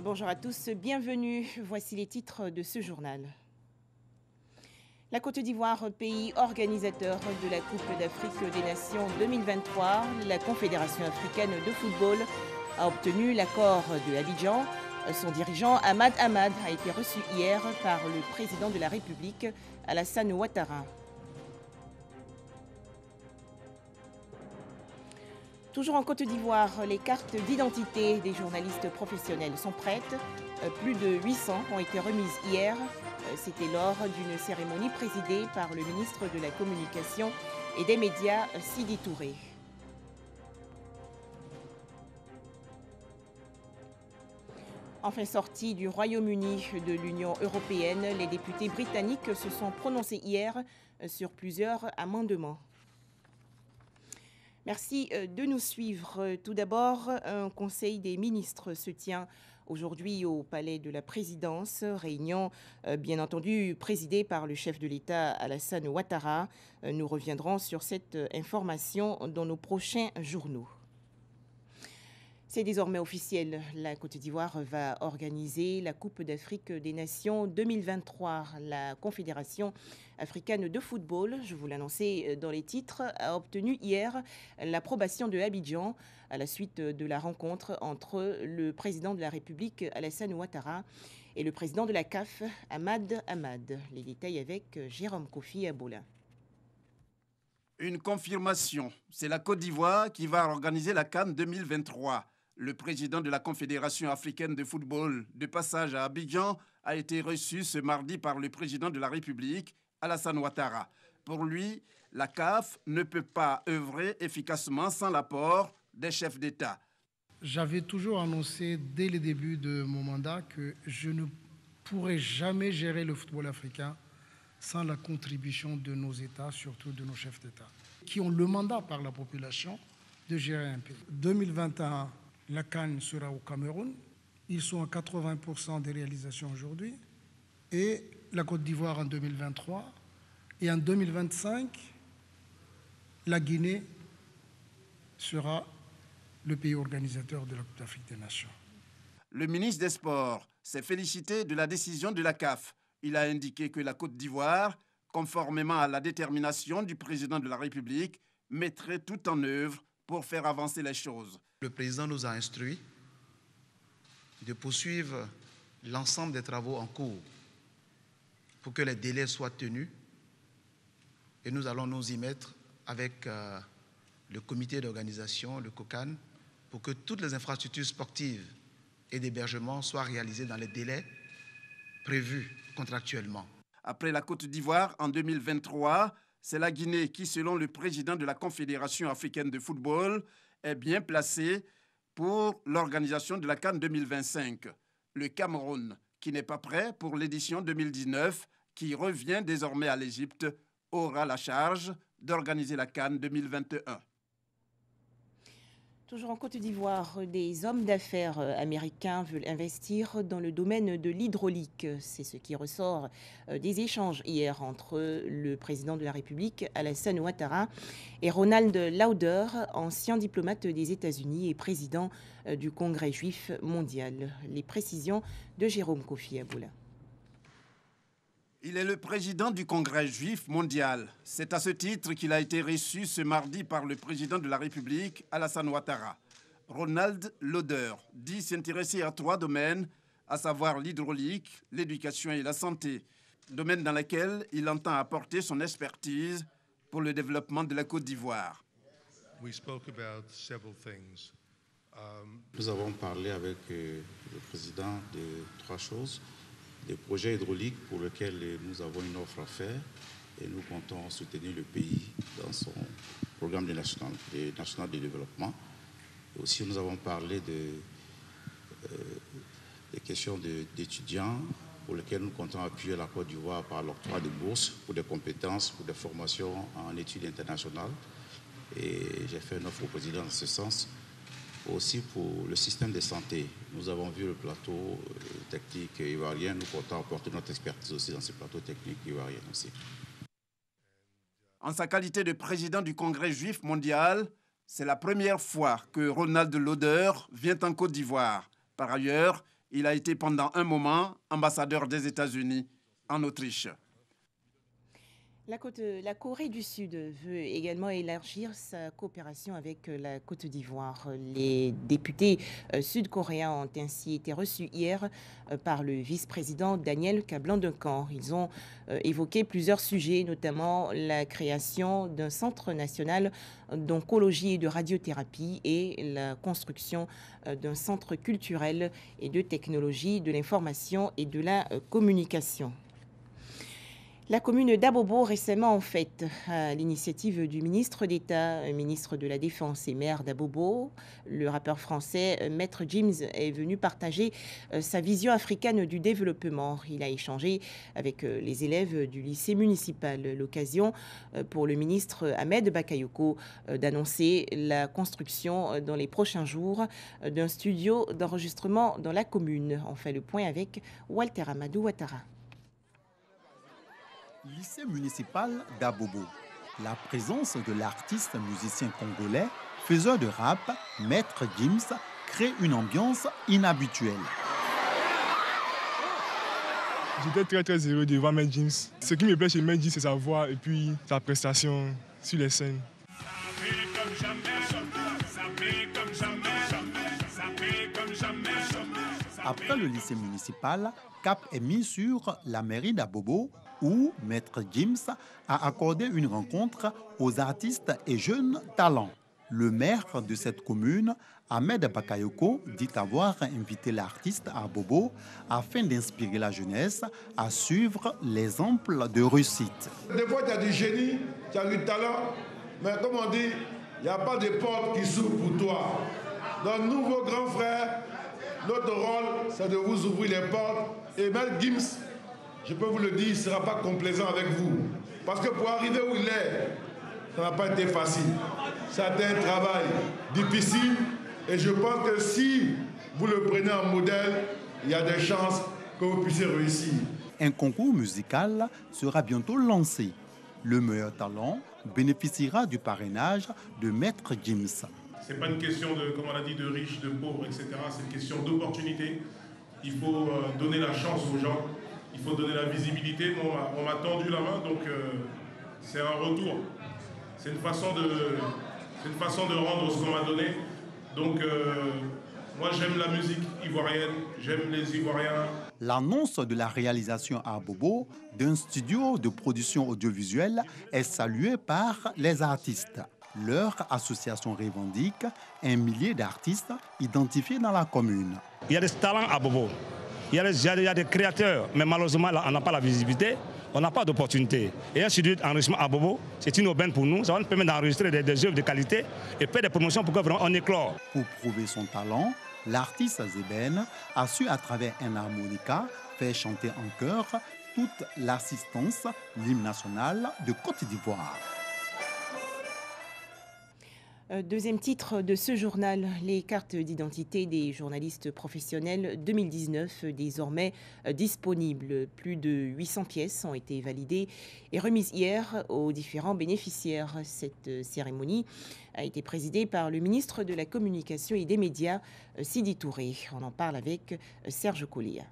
Bonjour à tous, bienvenue. Voici les titres de ce journal. La Côte d'Ivoire, pays organisateur de la Coupe d'Afrique des Nations 2023, la Confédération africaine de football a obtenu l'accord de Abidjan. Son dirigeant Ahmad Ahmad a été reçu hier par le président de la République, Alassane Ouattara. Toujours en Côte d'Ivoire, les cartes d'identité des journalistes professionnels sont prêtes. Plus de 800 ont été remises hier. C'était lors d'une cérémonie présidée par le ministre de la Communication et des Médias, Sidi Touré. Enfin sortis du Royaume-Uni de l'Union européenne, les députés britanniques se sont prononcés hier sur plusieurs amendements. Merci de nous suivre. Tout d'abord, un conseil des ministres se tient aujourd'hui au Palais de la Présidence, réunion bien entendu présidée par le chef de l'État Alassane Ouattara. Nous reviendrons sur cette information dans nos prochains journaux. C'est désormais officiel, la Côte d'Ivoire va organiser la Coupe d'Afrique des Nations 2023. La Confédération africaine de football, je vous l'annonçais dans les titres, a obtenu hier l'approbation de Abidjan à la suite de la rencontre entre le président de la République, Alassane Ouattara, et le président de la CAF, Ahmad Ahmad. Les détails avec Jérôme Kofi Aboula. Une confirmation, c'est la Côte d'Ivoire qui va organiser la CAN 2023. Le président de la Confédération africaine de football, de passage à Abidjan, a été reçu ce mardi par le président de la République, Alassane Ouattara. Pour lui, la CAF ne peut pas œuvrer efficacement sans l'apport des chefs d'État. J'avais toujours annoncé dès le début de mon mandat que je ne pourrais jamais gérer le football africain sans la contribution de nos États, surtout de nos chefs d'État, qui ont le mandat par la population de gérer un pays. 2021, la CAN sera au Cameroun. Ils sont à 80% des réalisations aujourd'hui. Et la Côte d'Ivoire en 2023. Et en 2025, la Guinée sera le pays organisateur de la Coupe d'Afrique des Nations. Le ministre des Sports s'est félicité de la décision de la CAF. Il a indiqué que la Côte d'Ivoire, conformément à la détermination du président de la République, mettrait tout en œuvre pour faire avancer les choses. Le président nous a instruit de poursuivre l'ensemble des travaux en cours pour que les délais soient tenus. Et nous allons nous y mettre avec le comité d'organisation, le COCAN, pour que toutes les infrastructures sportives et d'hébergement soient réalisées dans les délais prévus contractuellement. Après la Côte d'Ivoire, en 2023, c'est la Guinée qui, selon le président de la Confédération africaine de football, est bien placée pour l'organisation de la CAN 2025. Le Cameroun, qui n'est pas prêt pour l'édition 2019, qui revient désormais à l'Égypte, aura la charge d'organiser la CAN 2021. Toujours en Côte d'Ivoire, des hommes d'affaires américains veulent investir dans le domaine de l'hydraulique. C'est ce qui ressort des échanges hier entre le président de la République, Alassane Ouattara, et Ronald Lauder, ancien diplomate des États-Unis et président du Congrès juif mondial. Les précisions de Jérôme Kofi Aboula. Il est le président du Congrès juif mondial. C'est à ce titre qu'il a été reçu ce mardi par le président de la République, Alassane Ouattara. Ronald Lauder dit s'intéresser à 3 domaines, à savoir l'hydraulique, l'éducation et la santé, domaines dans lesquels il entend apporter son expertise pour le développement de la Côte d'Ivoire. Nous avons parlé avec le président de 3 choses. Des projets hydrauliques pour lesquels nous avons une offre à faire et nous comptons soutenir le pays dans son programme national de développement. Et aussi, nous avons parlé des questions d'étudiants pour lesquels nous comptons appuyer la Côte d'Ivoire par l'octroi de bourses pour des compétences, pour des formations en études internationales. Et j'ai fait une offre au président dans ce sens. Aussi pour le système de santé. Nous avons vu le plateau technique ivoirien. Nous comptons apporter notre expertise aussi dans ce plateau technique ivoirien aussi. En sa qualité de président du Congrès juif mondial, c'est la première fois que Ronald Lauder vient en Côte d'Ivoire. Par ailleurs, Il a été pendant un moment ambassadeur des États-Unis en Autriche. La Corée du Sud veut également élargir sa coopération avec la Côte d'Ivoire. Les députés sud-coréens ont ainsi été reçus hier par le vice-président Daniel Kablan-Duncan. Ils ont évoqué plusieurs sujets, notamment la création d'un centre national d'oncologie et de radiothérapie et la construction d'un centre culturel et de technologie de l'information et de la communication. La commune d'Abobo, récemment en fait, à l'initiative du ministre d'État, ministre de la Défense et maire d'Abobo, le rappeur français Maître Gims est venu partager sa vision africaine du développement. Il a échangé avec les élèves du lycée municipal. L'occasion pour le ministre Ahmed Bakayoko d'annoncer la construction dans les prochains jours d'un studio d'enregistrement dans la commune. On fait le point avec Walter Amadou Ouattara. Lycée municipal d'Abobo. La présence de l'artiste musicien congolais, faiseur de rap, Maître Gims, crée une ambiance inhabituelle. J'étais très heureux de voir Maître Gims. Ce qui me plaît chez Maître Gims, c'est sa voix et puis sa prestation sur les scènes. Après le lycée municipal, cap est mis sur la mairie d'Abobo où Maître Gims a accordé une rencontre aux artistes et jeunes talents. Le maire de cette commune, Ahmed Bakayoko, dit avoir invité l'artiste à Abobo afin d'inspirer la jeunesse à suivre l'exemple de réussite. Des fois, tu as du génie, tu as du talent, mais comme on dit, il n'y a pas de porte qui s'ouvre pour toi. Donc, nous, vos grands frères, notre rôle, c'est de vous ouvrir les portes. Et Maître Gims, je peux vous le dire, il ne sera pas complaisant avec vous. Parce que pour arriver où il est, ça n'a pas été facile. Ça a été un travail difficile. Et je pense que si vous le prenez en modèle, il y a des chances que vous puissiez réussir. Un concours musical sera bientôt lancé. Le meilleur talent bénéficiera du parrainage de Maître Gims. Ce n'est pas une question de, comme on a dit, de riches, de pauvres, etc. C'est une question d'opportunité. Il faut donner la chance aux gens. Il faut donner la visibilité. On m'a tendu la main, donc c'est un retour. C'est une façon de rendre ce qu'on m'a donné. Donc moi j'aime la musique ivoirienne, j'aime les Ivoiriens. L'annonce de la réalisation à Abobo d'un studio de production audiovisuelle est saluée par les artistes. Leur association revendique un millier d'artistes identifiés dans la commune. Il y a des talents à Abobo. Il y a des créateurs, mais malheureusement, on n'a pas la visibilité, on n'a pas d'opportunité. Et un studio d'enregistrement à Abobo, c'est une aubaine pour nous. Ça va nous permettre d'enregistrer des œuvres de qualité et faire des promotions pour que vraiment on éclore. Pour prouver son talent, l'artiste Zeben a su, à travers un harmonica, faire chanter en chœur toute l'assistance, l'hymne national de Côte d'Ivoire. Deuxième titre de ce journal, les cartes d'identité des journalistes professionnels 2019 désormais disponibles. Plus de 800 pièces ont été validées et remises hier aux différents bénéficiaires. Cette cérémonie a été présidée par le ministre de la Communication et des Médias, Sidi Touré. On en parle avec Serge Collia.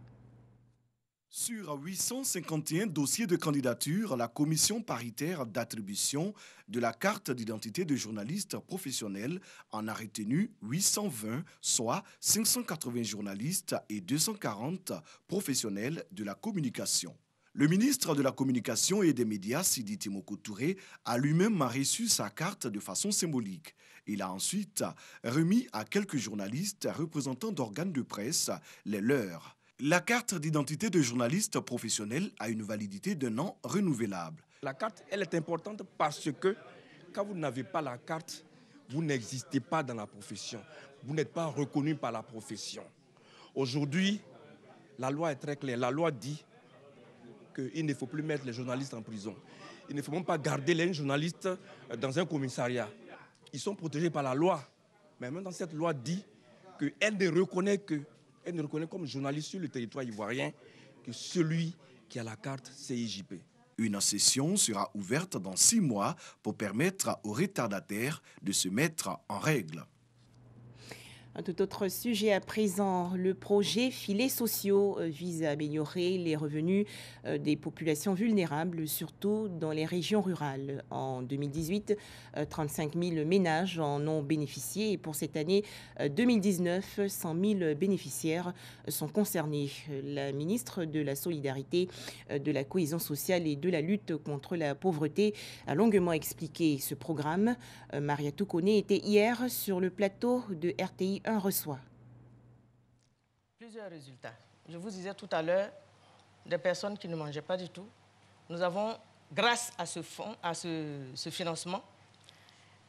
Sur 851 dossiers de candidature, la commission paritaire d'attribution de la carte d'identité de journalistes professionnels en a retenu 820, soit 580 journalistes et 240 professionnels de la communication. Le ministre de la Communication et des Médias, Sidi Timoko Touré, a lui-même reçu sa carte de façon symbolique. Il a ensuite remis à quelques journalistes représentants d'organes de presse les leurs. La carte d'identité de journaliste professionnel a une validité d'un an renouvelable. La carte, elle est importante parce que quand vous n'avez pas la carte, vous n'existez pas dans la profession. Vous n'êtes pas reconnu par la profession. Aujourd'hui, la loi est très claire. La loi dit qu'il ne faut plus mettre les journalistes en prison. Il ne faut même pas garder les journalistes dans un commissariat. Ils sont protégés par la loi. Mais maintenant, cette loi dit qu'elle ne reconnaît comme journaliste sur le territoire ivoirien que celui qui a la carte CIJP. Une session sera ouverte dans 6 mois pour permettre aux retardataires de se mettre en règle. Un tout autre sujet à présent, le projet Filets sociaux vise à améliorer les revenus des populations vulnérables, surtout dans les régions rurales. En 2018, 35 000 ménages en ont bénéficié et pour cette année 2019, 100 000 bénéficiaires sont concernés. La ministre de la Solidarité, de la Cohésion sociale et de la lutte contre la pauvreté a longuement expliqué ce programme. Mariatou Koné était hier sur le plateau de RTI 1 reçoit. Plusieurs résultats. Je vous disais tout à l'heure, des personnes qui ne mangeaient pas du tout. Nous avons, grâce à ce fonds, à ce financement,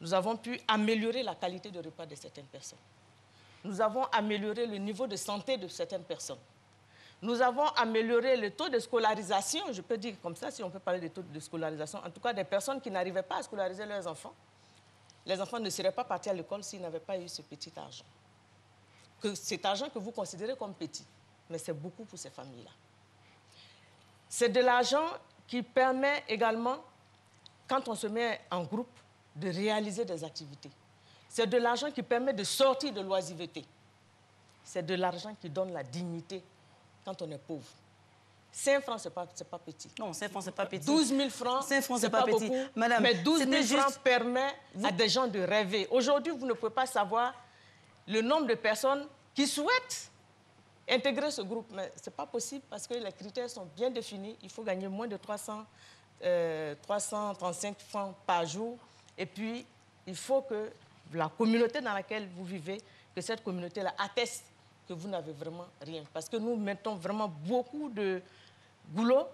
nous avons pu améliorer la qualité de repas de certaines personnes. Nous avons amélioré le niveau de santé de certaines personnes. Nous avons amélioré le taux de scolarisation, je peux dire comme ça, si on peut parler de taux de scolarisation, en tout cas des personnes qui n'arrivaient pas à scolariser leurs enfants. Les enfants ne seraient pas partis à l'école s'ils n'avaient pas eu ce petit argent. Cet argent que vous considérez comme petit, mais c'est beaucoup pour ces familles-là. C'est de l'argent qui permet également, quand on se met en groupe, de réaliser des activités. C'est de l'argent qui permet de sortir de l'oisiveté. C'est de l'argent qui donne la dignité quand on est pauvre. 5 francs, ce n'est pas petit. Non, 5 francs, ce n'est pas petit. 12 000 francs, 5 francs, c'est pas petit. beaucoup, Madame, mais 12 000 juste... francs permet à des gens de rêver. Aujourd'hui, vous ne pouvez pas savoir le nombre de personnes qui souhaitent intégrer ce groupe. Mais ce n'est pas possible parce que les critères sont bien définis. Il faut gagner moins de 335 francs par jour. Et puis, il faut que la communauté dans laquelle vous vivez, que cette communauté-là atteste que vous n'avez vraiment rien. Parce que nous mettons vraiment beaucoup de boulot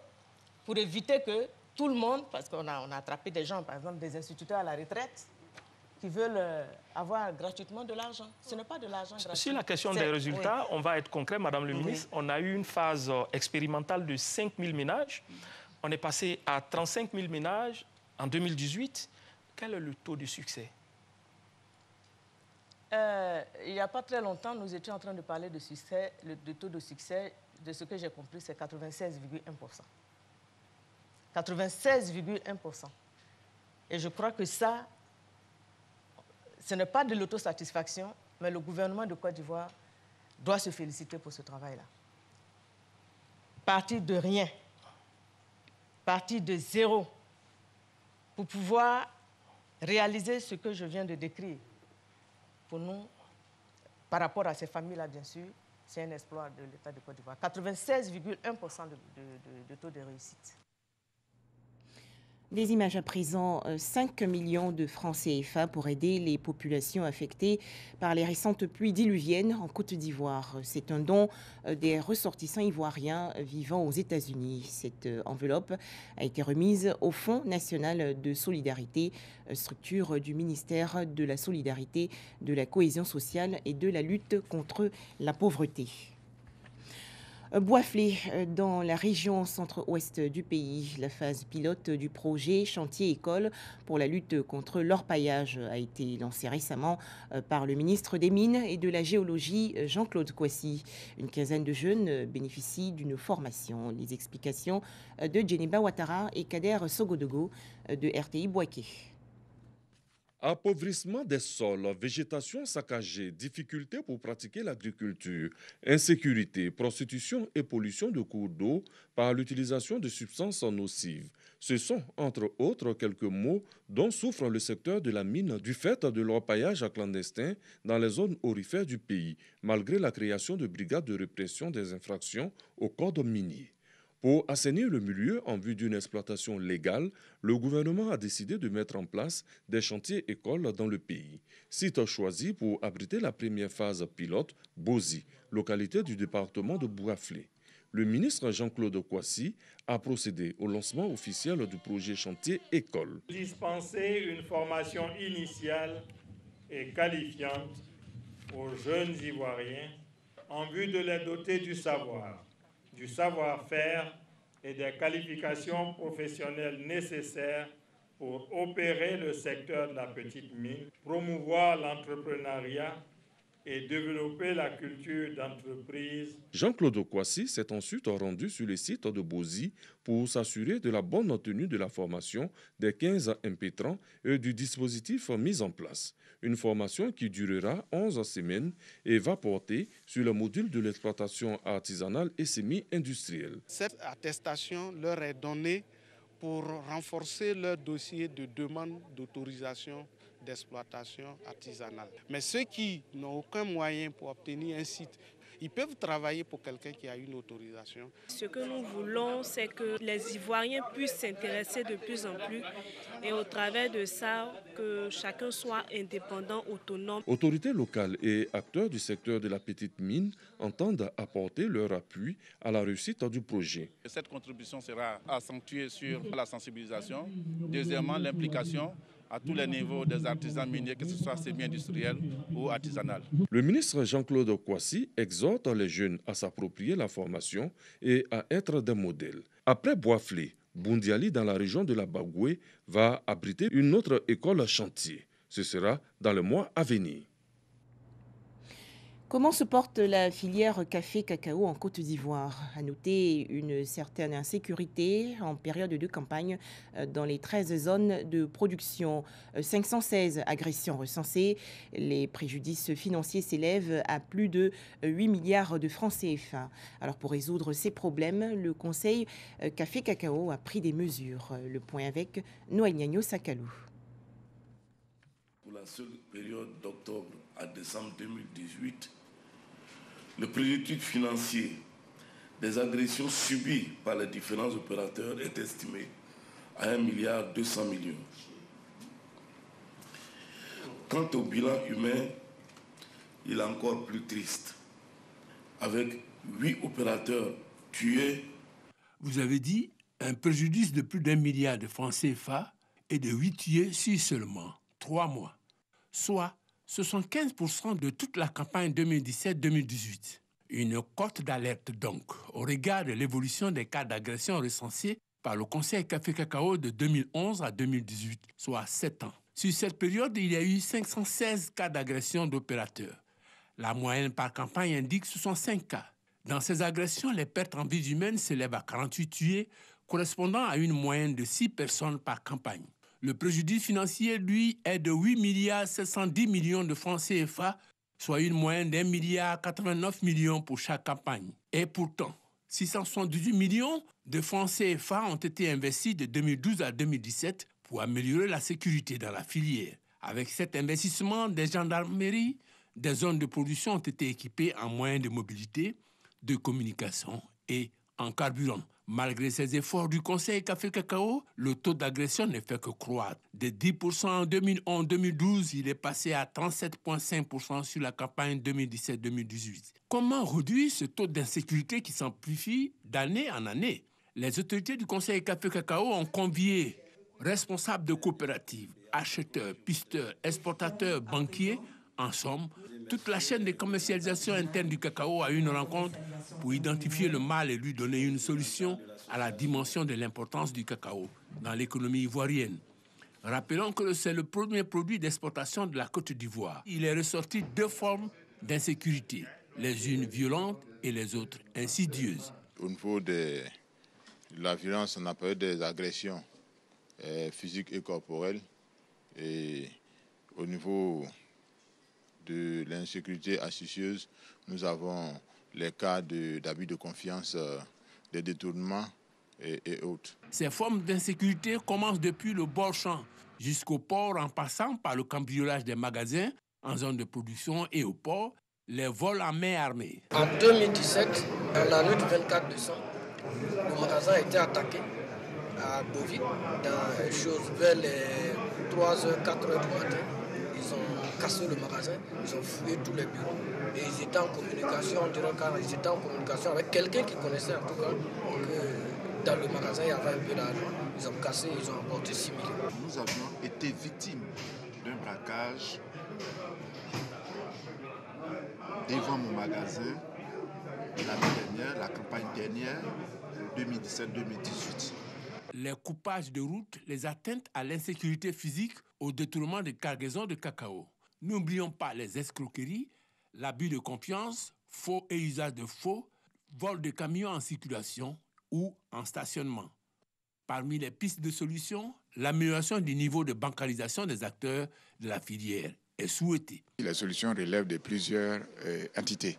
pour éviter que tout le monde, parce qu'on a attrapé des gens, par exemple des instituteurs à la retraite, qui veulent avoir gratuitement de l'argent. Ce n'est pas de l'argent gratuit. Sur la question des résultats, on va être concret, Madame le ministre. On a eu une phase expérimentale de 5 000 ménages. On est passé à 35 000 ménages en 2018. Quel est le taux de succès? Il n'y a pas très longtemps, nous étions en train de parler de succès. Le taux de succès, de ce que j'ai compris, c'est 96,1%. 96,1%. Et je crois que ça, ce n'est pas de l'autosatisfaction, mais le gouvernement de Côte d'Ivoire doit se féliciter pour ce travail-là. Partir de rien, partir de zéro, pour pouvoir réaliser ce que je viens de décrire. Pour nous, par rapport à ces familles-là, bien sûr, c'est un exploit de l'État de Côte d'Ivoire. 96,1% de taux de réussite. Des images à présent, 5 millions de francs CFA pour aider les populations affectées par les récentes pluies diluviennes en Côte d'Ivoire. C'est un don des ressortissants ivoiriens vivant aux États-Unis. Cette enveloppe a été remise au Fonds national de solidarité, structure du ministère de la Solidarité, de la Cohésion sociale et de la lutte contre la pauvreté. Bouaflé, dans la région centre-ouest du pays, la phase pilote du projet Chantier École pour la lutte contre l'orpaillage a été lancée récemment par le ministre des Mines et de la Géologie, Jean-Claude Kouassi. Une quinzaine de jeunes bénéficient d'une formation. Les explications de Djeneba Ouattara et Kader Sogodogo de RTI Bouaké. Appauvrissement des sols, végétation saccagée, difficultés pour pratiquer l'agriculture, insécurité, prostitution et pollution de cours d'eau par l'utilisation de substances nocives. Ce sont, entre autres, quelques mots dont souffre le secteur de la mine du fait de l'orpaillage clandestin dans les zones aurifères du pays, malgré la création de brigades de répression des infractions au code minier. Pour assainir le milieu en vue d'une exploitation légale, le gouvernement a décidé de mettre en place des chantiers écoles dans le pays. Site choisi pour abriter la première phase pilote, Bozi, localité du département de Bouaflé. Le ministre Jean-Claude Kouassi a procédé au lancement officiel du projet Chantier École. Dispenser une formation initiale et qualifiante aux jeunes Ivoiriens en vue de les doter du savoir, du savoir-faire et des qualifications professionnelles nécessaires pour opérer le secteur de la petite mine, promouvoir l'entrepreneuriat et développer la culture d'entreprise. Jean-Claude Kwasi s'est ensuite rendu sur le site de Bozi pour s'assurer de la bonne tenue de la formation des 15 impétrants et du dispositif mis en place. Une formation qui durera 11 semaines et va porter sur le module de l'exploitation artisanale et semi-industrielle. Cette attestation leur est donnée pour renforcer leur dossier de demande d'autorisation d'exploitation artisanale. Mais ceux qui n'ont aucun moyen pour obtenir un site, ils peuvent travailler pour quelqu'un qui a une autorisation. Ce que nous voulons, c'est que les Ivoiriens puissent s'intéresser de plus en plus et au travers de ça, que chacun soit indépendant, autonome. Autorités locales et acteurs du secteur de la petite mine entendent apporter leur appui à la réussite du projet. Cette contribution sera accentuée sur la sensibilisation, deuxièmement l'implication à tous les niveaux des artisans miniers, que ce soit semi-industriel ou artisanal. Le ministre Jean-Claude Kwasi exhorte les jeunes à s'approprier la formation et à être des modèles. Après Boaflé, Boundiali, dans la région de la Bagoué, va abriter une autre école chantier. Ce sera dans le mois à venir. Comment se porte la filière café-cacao en Côte d'Ivoire? À noter une certaine insécurité en période de campagne dans les 13 zones de production. 516 agressions recensées. Les préjudices financiers s'élèvent à plus de 8 milliards de francs CFA. Alors pour résoudre ces problèmes, le Conseil café-cacao a pris des mesures. Le point avec Noël Niagno Sakalou. Pour la seule période d'octobre à décembre 2018, le préjudice financier des agressions subies par les différents opérateurs est estimé à 1,2 milliard. Quant au bilan humain, il est encore plus triste, avec 8 opérateurs tués. Vous avez dit un préjudice de plus d'1 milliard de francs CFA et de 8 tués sur seulement 3 mois, soit 75% de toute la campagne 2017-2018. Une cote d'alerte donc, au regard de l'évolution des cas d'agression recensés par le Conseil café-cacao de 2011 à 2018, soit 7 ans. Sur cette période, il y a eu 516 cas d'agression d'opérateurs. La moyenne par campagne indique 65 cas. Dans ces agressions, les pertes en vies humaines s'élèvent à 48 tués, correspondant à une moyenne de 6 personnes par campagne. Le préjudice financier, lui, est de 8 710 millions de francs CFA, soit une moyenne d'1 milliard 89 millions pour chaque campagne. Et pourtant, 678 millions de francs CFA ont été investis de 2012 à 2017 pour améliorer la sécurité dans la filière. Avec cet investissement, des gendarmeries, des zones de production ont été équipées en moyens de mobilité, de communication et en carburant. Malgré ces efforts du Conseil café-cacao, le taux d'agression ne fait que croître. De 10% en 2011-2012, il est passé à 37,5% sur la campagne 2017-2018. Comment réduire ce taux d'insécurité qui s'amplifie d'année en année? Les autorités du Conseil café-cacao ont convié responsables de coopératives, acheteurs, pisteurs, exportateurs, banquiers, en somme, toute la chaîne de commercialisation interne du cacao a eu une rencontre pour identifier le mal et lui donner une solution à la dimension de l'importance du cacao dans l'économie ivoirienne. Rappelons que c'est le premier produit d'exportation de la Côte d'Ivoire. Il est ressorti 2 formes d'insécurité, les unes violentes et les autres insidieuses. Au niveau de la violence, on a parlé des agressions physiques et corporelles. Et au niveau de l'insécurité astucieuse, nous avons les cas d'abus de confiance, des détournements et autres. Ces formes d'insécurité commencent depuis le bord-champ jusqu'au port, en passant par le cambriolage des magasins en zone de production et au port, les vols à main armée. En 2017, la nuit du 24 décembre, le magasin a été attaqué à Boville, dans les choses vers les 3h, 4h du matin. Ils ont cassé le magasin, ils ont fouillé tous les bureaux et ils étaient en communication, ils étaient en communication avec quelqu'un qui connaissait en tout cas que dans le magasin il y avait un peu d'argent. Ils ont cassé, ils ont emporté 6 millions. Nous avions été victimes d'un braquage devant mon magasin l'année dernière, la campagne dernière, 2017-2018. Les coupages de route, les atteintes à l'insécurité physique, au détournement de cargaisons de cacao. N'oublions pas les escroqueries, l'abus de confiance, faux et usage de faux, vol de camions en circulation ou en stationnement. Parmi les pistes de solutions, l'amélioration du niveau de bancarisation des acteurs de la filière est souhaitée. La solution relève de plusieurs entités.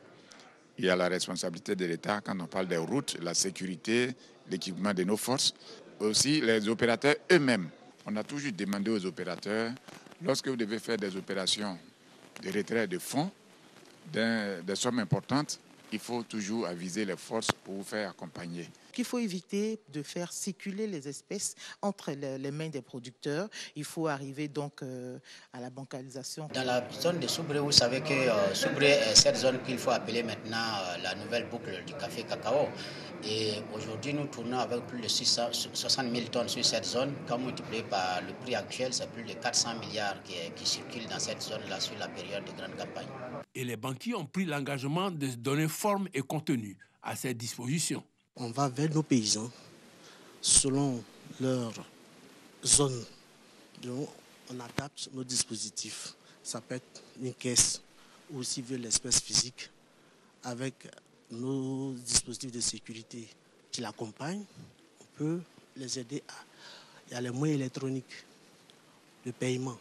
Il y a la responsabilité de l'État quand on parle des routes, la sécurité, l'équipement de nos forces. Aussi les opérateurs eux-mêmes. On a toujours demandé aux opérateurs, lorsque vous devez faire des opérations de retrait de fonds, des sommes importantes, il faut toujours aviser les forces pour vous faire accompagner. Il faut éviter de faire circuler les espèces entre les mains des producteurs. Il faut arriver donc à la bancarisation. Dans la zone de Soubré, vous savez que Soubré est cette zone qu'il faut appeler maintenant la nouvelle boucle du café cacao. Et aujourd'hui, nous tournons avec plus de 60 000 tonnes sur cette zone. Quand multiplié par le prix actuel, c'est plus de 400 milliards qui circulent dans cette zone-là sur la période de grande campagne. Et les banquiers ont pris l'engagement de donner forme et contenu à ces dispositions. On va vers nos paysans selon leur zone. Donc, on adapte nos dispositifs. Ça peut être une caisse ou aussi vers l'espèce physique avec nos dispositifs de sécurité qui l'accompagnent. On peut les aider à... Il y a les moyens électroniques de paiement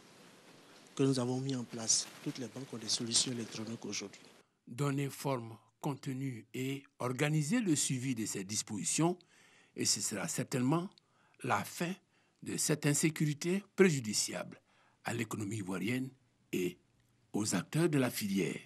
que nous avons mis en place. Toutes les banques ont des solutions électroniques aujourd'hui. Donner forme, contenu et organiser le suivi de ces dispositions, et ce sera certainement la fin de cette insécurité préjudiciable à l'économie ivoirienne et aux acteurs de la filière.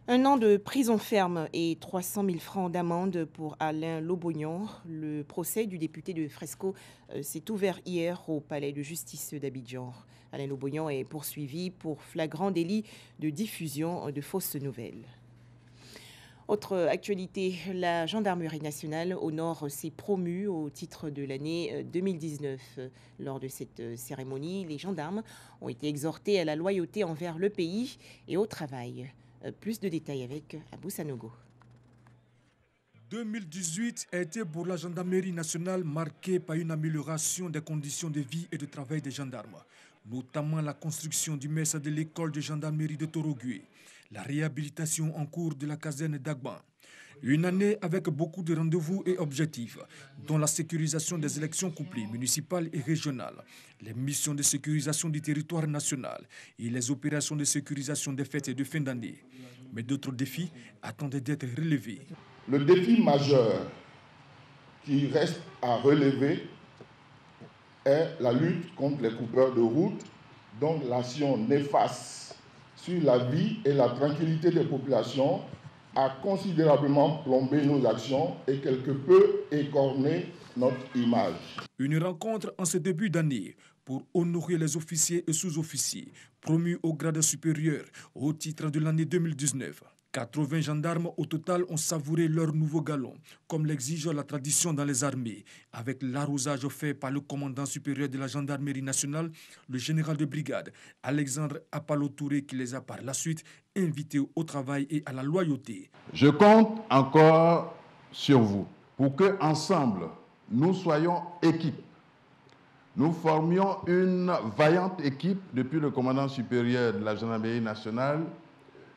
1 an de prison ferme et 300 000 francs d'amende pour Alain Lobognon. Le procès du député de Fresco s'est ouvert hier au palais de justice d'Abidjan. Alain Lobognon est poursuivi pour flagrant délit de diffusion de fausses nouvelles. Autre actualité, la gendarmerie nationale honore ses promus au titre de l'année 2019. Lors de cette cérémonie, les gendarmes ont été exhortés à la loyauté envers le pays et au travail. Plus de détails avec Abou Sanogo. 2018 a été pour la gendarmerie nationale marqué par une amélioration des conditions de vie et de travail des gendarmes, notamment la construction du mess de l'école de gendarmerie de Torogui, la réhabilitation en cours de la caserne d'Agban. Une année avec beaucoup de rendez-vous et objectifs, dont la sécurisation des élections couplées municipales et régionales, les missions de sécurisation du territoire national et les opérations de sécurisation des fêtes de fin d'année. Mais d'autres défis attendaient d'être relevés. Le défi majeur qui reste à relever est la lutte contre les coupeurs de route, dont l'action néfaste sur la vie et la tranquillité des populations a considérablement plombé nos actions et quelque peu écorné notre image. Une rencontre en ce début d'année pour honorer les officiers et sous-officiers promus au grade supérieur au titre de l'année 2019. 80 gendarmes au total ont savouré leur nouveau galon, comme l'exige la tradition dans les armées, avec l'arrosage fait par le commandant supérieur de la gendarmerie nationale, le général de brigade, Alexandre Apalo-Touré, qui les a par la suite invités au travail et à la loyauté. Je compte encore sur vous pour que, ensemble, nous soyons équipe. Nous formions une vaillante équipe depuis le commandant supérieur de la gendarmerie nationale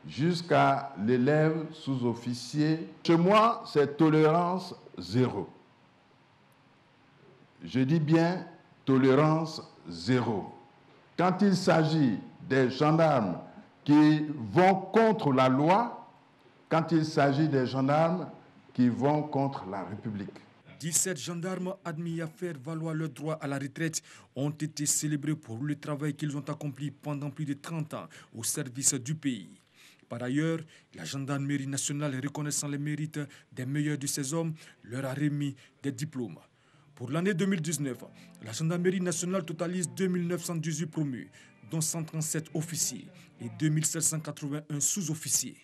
jusqu'à l'élève sous-officier. Chez moi, c'est tolérance zéro. Je dis bien tolérance zéro. Quand il s'agit des gendarmes qui vont contre la loi, quand il s'agit des gendarmes qui vont contre la République. 17 gendarmes admis à faire valoir leur droit à la retraite ont été célébrés pour le travail qu'ils ont accompli pendant plus de 30 ans au service du pays. Par ailleurs, la gendarmerie nationale, reconnaissant les mérites des meilleurs de ces hommes, leur a remis des diplômes. Pour l'année 2019, la gendarmerie nationale totalise 2918 promus, dont 137 officiers et 2781 sous-officiers.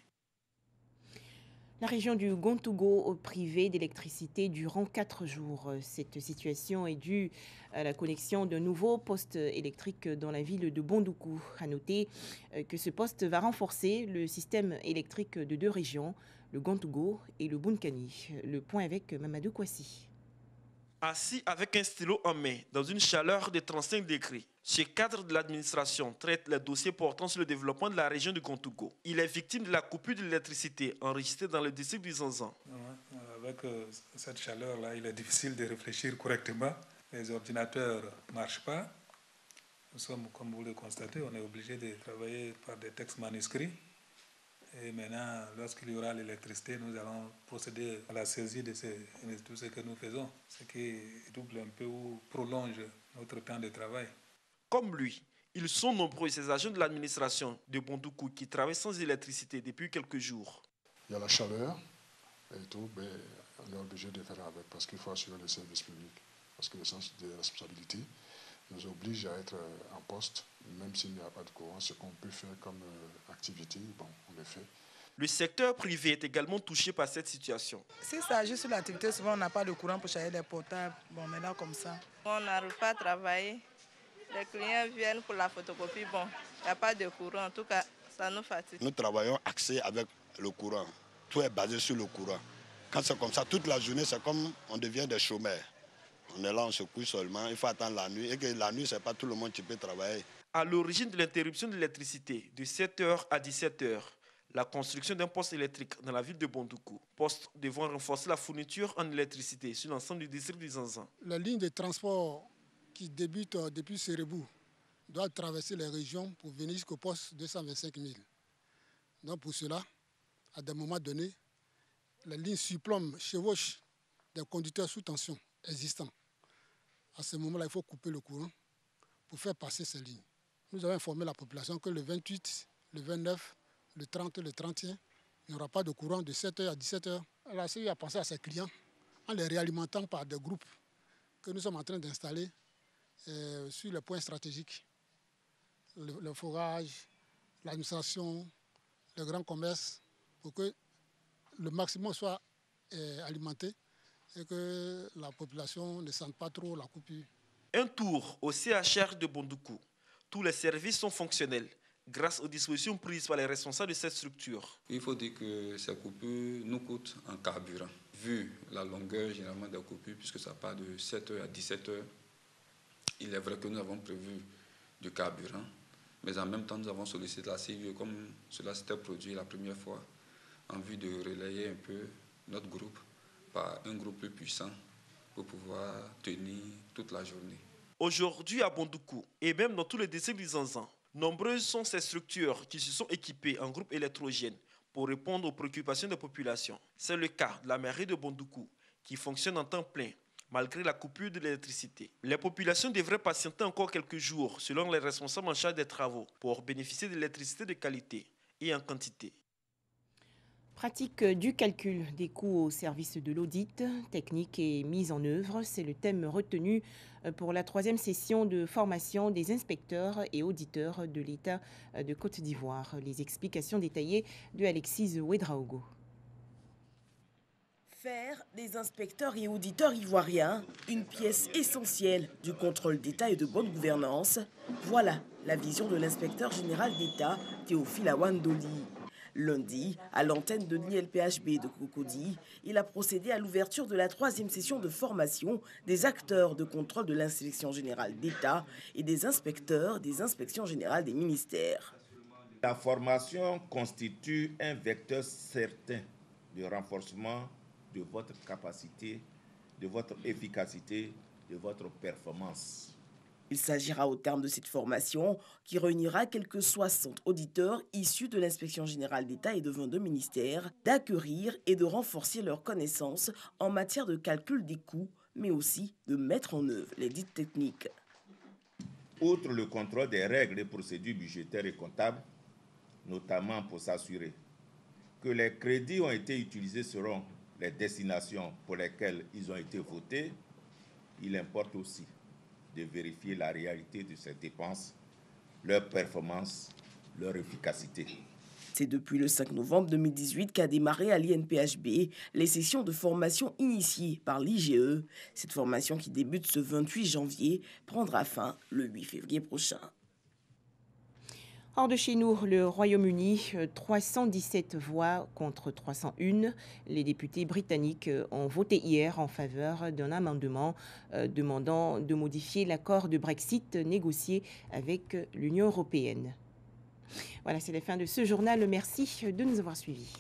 La région du Gontougo privée d'électricité durant 4 jours. Cette situation est due à la connexion d'un nouveau poste électrique dans la ville de Bondoukou. À noter que ce poste va renforcer le système électrique de 2 régions, le Gontougo et le Bunkani. Le point avec Mamadou Kouassi. Assis avec un stylo en main, dans une chaleur de 35 degrés, ce cadre de l'administration traite les dossiers portant sur le développement de la région de Gontougo. Il est victime de la coupure de l'électricité enregistrée dans le district du Zanzan. Avec cette chaleur-là, il est difficile de réfléchir correctement. Les ordinateurs ne marchent pas. Nous sommes, comme vous le constatez, on est obligé de travailler par des textes manuscrits. Et maintenant, lorsqu'il y aura l'électricité, nous allons procéder à la saisie de tout ce que nous faisons, ce qui double un peu ou prolonge notre temps de travail. Comme lui, ils sont nombreux, ces agents de l'administration de Bondoukou, qui travaillent sans électricité depuis quelques jours. Il y a la chaleur et tout, mais on est obligé de faire avec parce qu'il faut assurer le service public. Parce que le sens de responsabilité nous oblige à être en poste, même s'il n'y a pas de courant, ce qu'on peut faire comme activité, bon, on le fait. Le secteur privé est également touché par cette situation. Si ça agit sur l'activité, souvent on n'a pas de courant pour charger des portables. Bon, maintenant comme ça. On n'arrive pas à travailler. Les clients viennent pour la photocopie. Bon, il n'y a pas de courant. En tout cas, ça nous fatigue. Nous travaillons axé avec le courant. Tout est basé sur le courant. Quand c'est comme ça, toute la journée, c'est comme on devient des chômeurs. On est là, on se couche seulement, il faut attendre la nuit. Et que la nuit, ce n'est pas tout le monde qui peut travailler. À l'origine de l'interruption de l'électricité de 7h à 17h, la construction d'un poste électrique dans la ville de Bondoukou. Poste devant renforcer la fourniture en électricité sur l'ensemble du district du Zanzan. La ligne de transport qui débute depuis Sérebou doit traverser les régions pour venir jusqu'au poste 225 000. Donc pour cela, à des moments donnés, la ligne surplombe, chevauche des conducteurs sous tension existants. À ce moment-là, il faut couper le courant pour faire passer ces lignes. Nous avons informé la population que le 28, le 29, le 30 et le 31, il n'y aura pas de courant de 7h à 17h. La CI a pensé à ses clients en les réalimentant par des groupes que nous sommes en train d'installer sur les points stratégiques. Le forage, l'administration, le grand commerce, pour que le maximum soit alimenté et que la population ne sente pas trop la coupure. Un tour au CHR de Bondoukou. Tous les services sont fonctionnels grâce aux dispositions prises par les responsables de cette structure. Il faut dire que ces coupures nous coûtent en carburant. Vu la longueur généralement des coupures, puisque ça part de 7h à 17h, il est vrai que nous avons prévu du carburant, mais en même temps nous avons sollicité la CIE comme cela s'était produit la première fois, en vue de relayer un peu notre groupe par un groupe plus puissant pour pouvoir tenir toute la journée. Aujourd'hui à Bondoukou et même dans tous les districts du Zanzan, nombreuses sont ces structures qui se sont équipées en groupes électrogènes pour répondre aux préoccupations des populations. C'est le cas de la mairie de Bondoukou qui fonctionne en temps plein malgré la coupure de l'électricité. Les populations devraient patienter encore quelques jours selon les responsables en charge des travaux pour bénéficier de l'électricité de qualité et en quantité. Pratique du calcul des coûts au service de l'audit, technique et mise en œuvre, c'est le thème retenu pour la 3e session de formation des inspecteurs et auditeurs de l'État de Côte d'Ivoire. Les explications détaillées de Alexis Ouedraogo. Faire des inspecteurs et auditeurs ivoiriens une pièce essentielle du contrôle d'État et de bonne gouvernance, voilà la vision de l'inspecteur général d'État Théophile Awandoli. Lundi, à l'antenne de l'ILPHB de Cocody, il a procédé à l'ouverture de la 3e session de formation des acteurs de contrôle de l'inspection générale d'État et des inspecteurs des inspections générales des ministères. La formation constitue un vecteur certain de renforcement de votre capacité, de votre efficacité, de votre performance. Il s'agira au terme de cette formation, qui réunira quelques 60 auditeurs issus de l'inspection générale d'État et de 22 ministères, d'acquérir et de renforcer leurs connaissances en matière de calcul des coûts, mais aussi de mettre en œuvre les dites techniques. Outre le contrôle des règles et procédures budgétaires et comptables, notamment pour s'assurer que les crédits ont été utilisés selon les destinations pour lesquelles ils ont été votés, il importe aussi de vérifier la réalité de ces dépenses, leur performance, leur efficacité. C'est depuis le 5 novembre 2018 qu'a démarré à l'INPHB les sessions de formation initiées par l'IGE. Cette formation qui débute ce 28 janvier prendra fin le 8 février prochain. Hors de chez nous, le Royaume-Uni, 317 voix contre 301. Les députés britanniques ont voté hier en faveur d'un amendement demandant de modifier l'accord de Brexit négocié avec l'Union européenne. Voilà, c'est la fin de ce journal. Merci de nous avoir suivis.